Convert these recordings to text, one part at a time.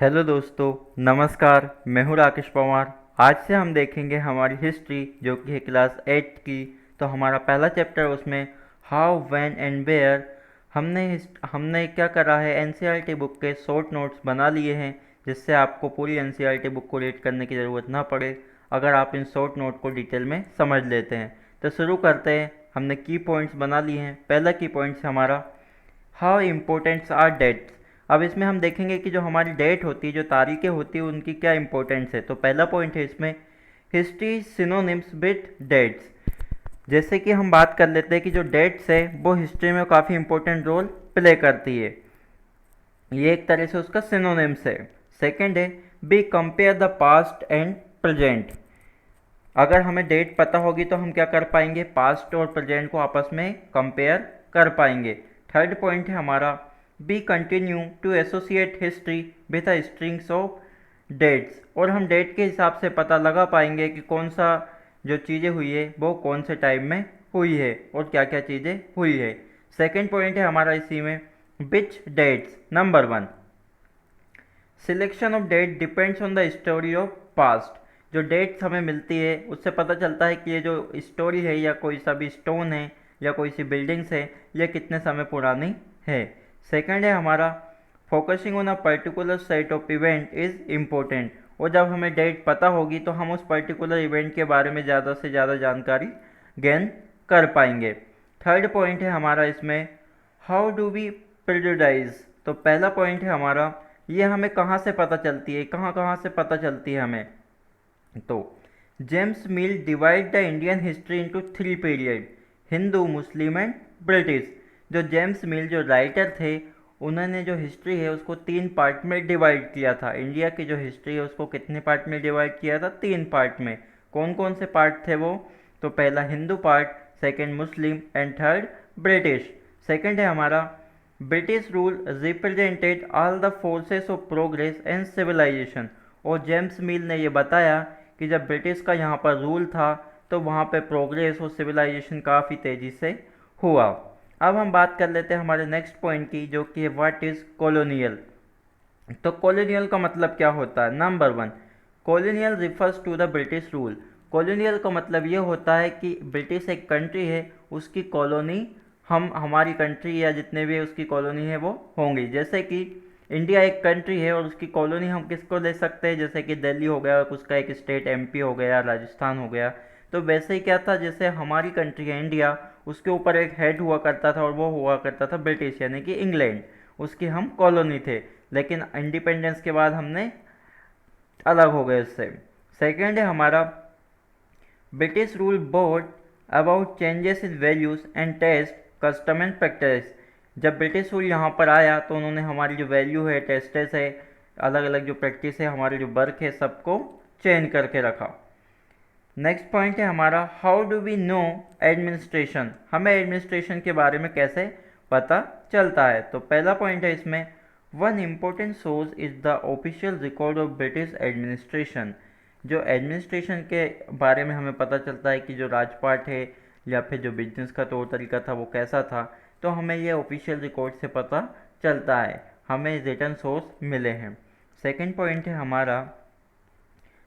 Hello दोस्तों, नमस्कार। मैं हूँ राकेश पवार। आज से हम देखेंगे हमारी हिस्ट्री जो कि है क्लास 8 की। तो हमारा पहला चैप्टर उसमें हाउ व्हेन एंड वेयर। हमने क्या करा है, एनसीईआरटी बुक के शॉर्ट नोट्स बना लिए हैं जिससे आपको पूरी एनसीईआरटी बुक को रीड करने की ज़रूरत ना पड़े अगर आप इन शॉर्ट नोट को डिटेल में समझ लेते हैं। तो शुरू करते हैं। हमने की पॉइंट्स बना लिए हैं। पहला की पॉइंट्स हमारा हाउ इम्पोर्टेंट्स आर डेट्स। अब इसमें हम देखेंगे कि जो हमारी डेट होती है, जो तारीखें होती है, उनकी क्या इंपॉर्टेंस है। तो पहला पॉइंट है इसमें हिस्ट्री सिनोनिम्स विद डेट्स। जैसे कि हम बात कर लेते हैं कि जो डेट्स है वो हिस्ट्री में काफ़ी इंपॉर्टेंट रोल प्ले करती है। ये एक तरह से उसका सिनोनिम्स है। सेकंड है be compare the past and present. अगर हमें डेट पता होगी तो हम क्या कर पाएंगे, पास्ट और प्रेजेंट को आपस में कंपेयर कर पाएंगे। थर्ड पॉइंट है हमारा be continue to associate history with a strings of dates. और हम डेट के हिसाब से पता लगा पाएंगे कि कौन सा जो चीज़ें हुई है वो कौन से टाइम में हुई है और क्या क्या चीज़ें हुई है। सेकेंड पॉइंट है हमारा इसी में which dates. Number 1, selection of date depends on the story of past. जो डेट्स हमें मिलती है उससे पता चलता है कि ये जो स्टोरी है या कोई सा भी स्टोन है या कोई सी बिल्डिंग्स है ये कितने समय पुरानी है। सेकंड है हमारा focusing on a particular set of event is important. और जब हमें डेट पता होगी तो हम उस पर्टिकुलर इवेंट के बारे में ज़्यादा से ज़्यादा जानकारी गेन कर पाएंगे। थर्ड पॉइंट है हमारा इसमें हाउ डू वी प्रेजुडाइज। तो पहला पॉइंट है हमारा ये हमें कहाँ से पता चलती है, कहाँ कहाँ से पता चलती है हमें। तो James mill divide the Indian history into 3 period, Hindu, Muslim and British. जो जेम्स मिल जो राइटर थे उन्होंने जो हिस्ट्री है उसको 3 पार्ट में डिवाइड किया था। इंडिया की जो हिस्ट्री है उसको कितने पार्ट में डिवाइड किया था, 3 पार्ट में। कौन कौन से पार्ट थे वो, तो पहला Hindu part, second Muslim and third British. Second है हमारा British rule represented all the forces of progress and civilization. और जेम्स मिल ने ये बताया कि जब ब्रिटिश का यहाँ पर रूल था तो वहाँ पे प्रोग्रेस और सिविलाइजेशन काफ़ी तेज़ी से हुआ। अब हम बात कर लेते हैं हमारे नेक्स्ट पॉइंट की जो कि है व्हाट इज़ कॉलोनियल। तो कॉलोनियल का मतलब क्या होता है। Number 1, colonial refers to the British rule. Colonial का मतलब ये होता है कि ब्रिटिश एक कंट्री है, उसकी कॉलोनी हम हमारी कंट्री या जितने भी उसकी कॉलोनी है वो होंगी। जैसे कि इंडिया एक कंट्री है और उसकी कॉलोनी हम किसको ले सकते हैं, जैसे कि दिल्ली हो गया, उसका एक स्टेट एमपी हो गया, राजस्थान हो गया। तो वैसे ही क्या था, जैसे हमारी कंट्री है इंडिया, उसके ऊपर एक हेड हुआ करता था और वो हुआ करता था ब्रिटिश यानी कि इंग्लैंड, उसकी हम कॉलोनी थे। लेकिन इंडिपेंडेंस के बाद हमने अलग हो गए उससे। सेकेंड है हमारा British rule board about changes in values and taste custom and practice. जब ब्रिटिश रूल यहाँ पर आया तो उन्होंने हमारी जो वैल्यू है, टेस्टेस है, अलग अलग जो प्रैक्टिस है, हमारे जो वर्क है, सबको चेंज करके रखा। नेक्स्ट पॉइंट है हमारा how do we know administration. हमें एडमिनिस्ट्रेशन के बारे में कैसे पता चलता है। तो पहला पॉइंट है इसमें one important source is the official record of British administration. जो एडमिनिस्ट्रेशन के बारे में हमें पता चलता है कि जो राजपाट है या फिर जो बिजनेस का तौर तरीका था वो कैसा था, तो हमें ये ऑफिशियल रिकॉर्ड से पता चलता है, हमें रिटर्न सोर्स मिले हैं। सेकेंड पॉइंट है हमारा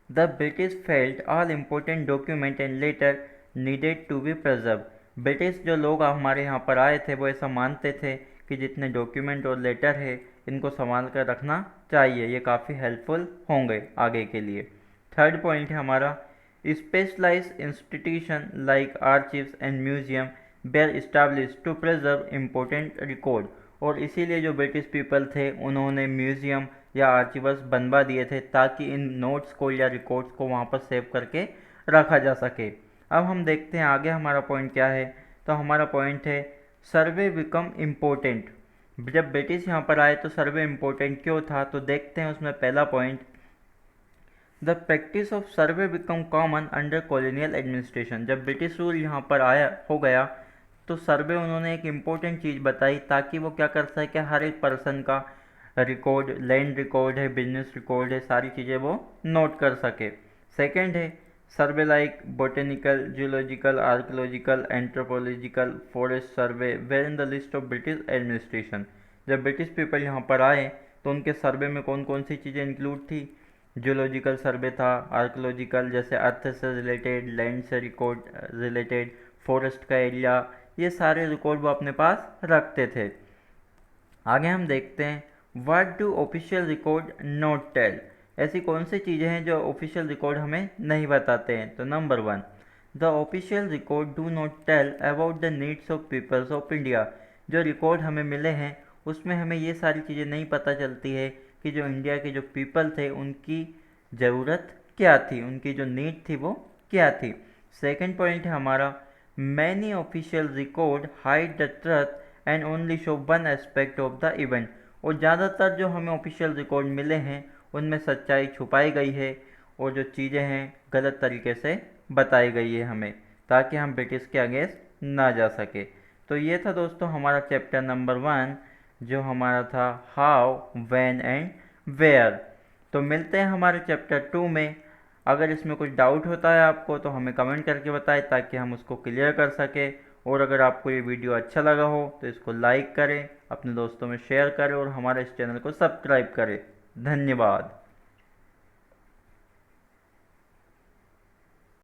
the British felt all important document and letter needed to be preserve. British जो लोग हमारे यहाँ पर आए थे वो ऐसा मानते थे कि जितने डॉक्यूमेंट और लेटर है इनको संभाल कर रखना चाहिए, ये काफ़ी हेल्पफुल होंगे आगे के लिए। थर्ड पॉइंट है हमारा specialise institution like archives and museum were establish to preserve important record. और इसीलिए जो ब्रिटिश पीपल थे उन्होंने म्यूजियम या आर्चिवर्स बनवा दिए थे ताकि इन नोट्स को या रिकॉर्ड्स को वहाँ पर सेव करके रखा जा सके। अब हम देखते हैं आगे हमारा पॉइंट क्या है। तो हमारा पॉइंट है सर्वे बिकम इम्पोर्टेंट। जब ब्रिटिश यहाँ पर आए तो सर्वे इम्पोर्टेंट क्यों था, तो देखते हैं उसमें पहला point the practice of survey become common under colonial administration. जब ब्रिटिश रूल यहाँ पर आया हो गया तो सर्वे उन्होंने एक इम्पोर्टेंट चीज़ बताई ताकि वो क्या कर सके, हर एक पर्सन का रिकॉर्ड, लैंड रिकॉर्ड है, बिजनेस रिकॉर्ड है, सारी चीज़ें वो नोट कर सके। सेकेंड है survey like botanical, zoological, archaeological, anthropological, forest survey were in the list of British administration. जब ब्रिटिश पीपल यहाँ पर आए तो उनके सर्वे में कौन कौन सी चीज़ें इंक्लूड थी। जियोलॉजिकल सर्वे था, आर्कोलॉजिकल जैसे अर्थ से रिलेटेड, लैंड से रिकॉर्ड रिलेटेड, फॉरेस्ट का एरिया, ये सारे रिकॉर्ड वो अपने पास रखते थे। आगे हम देखते हैं what do official record not tell. ऐसी कौन सी चीज़ें हैं जो ऑफिशियल रिकॉर्ड हमें नहीं बताते हैं। तो number 1, the official record do not tell about the needs of peoples of India. जो रिकॉर्ड हमें मिले हैं उसमें हमें ये सारी चीज़ें नहीं पता चलती है कि जो इंडिया के जो पीपल थे उनकी ज़रूरत क्या थी, उनकी जो नीड थी वो क्या थी। सेकंड पॉइंट है हमारा, many official record hide the truth and only show one aspect of the event. और ज़्यादातर जो हमें ऑफिशियल रिकॉर्ड मिले हैं उनमें सच्चाई छुपाई गई है और जो चीज़ें हैं गलत तरीके से बताई गई है हमें, ताकि हम ब्रिटिश के अगेंस्ट ना जा सके। तो ये था दोस्तों हमारा चैप्टर नंबर 1 जो हमारा था हाउ, व्हेन एंड वेयर। तो मिलते हैं हमारे चैप्टर 2 में। अगर इसमें कुछ डाउट होता है आपको तो हमें कमेंट करके बताएं ताकि हम उसको क्लियर कर सकें। और अगर आपको ये वीडियो अच्छा लगा हो तो इसको लाइक करें, अपने दोस्तों में शेयर करें और हमारे इस चैनल को सब्सक्राइब करें। धन्यवाद।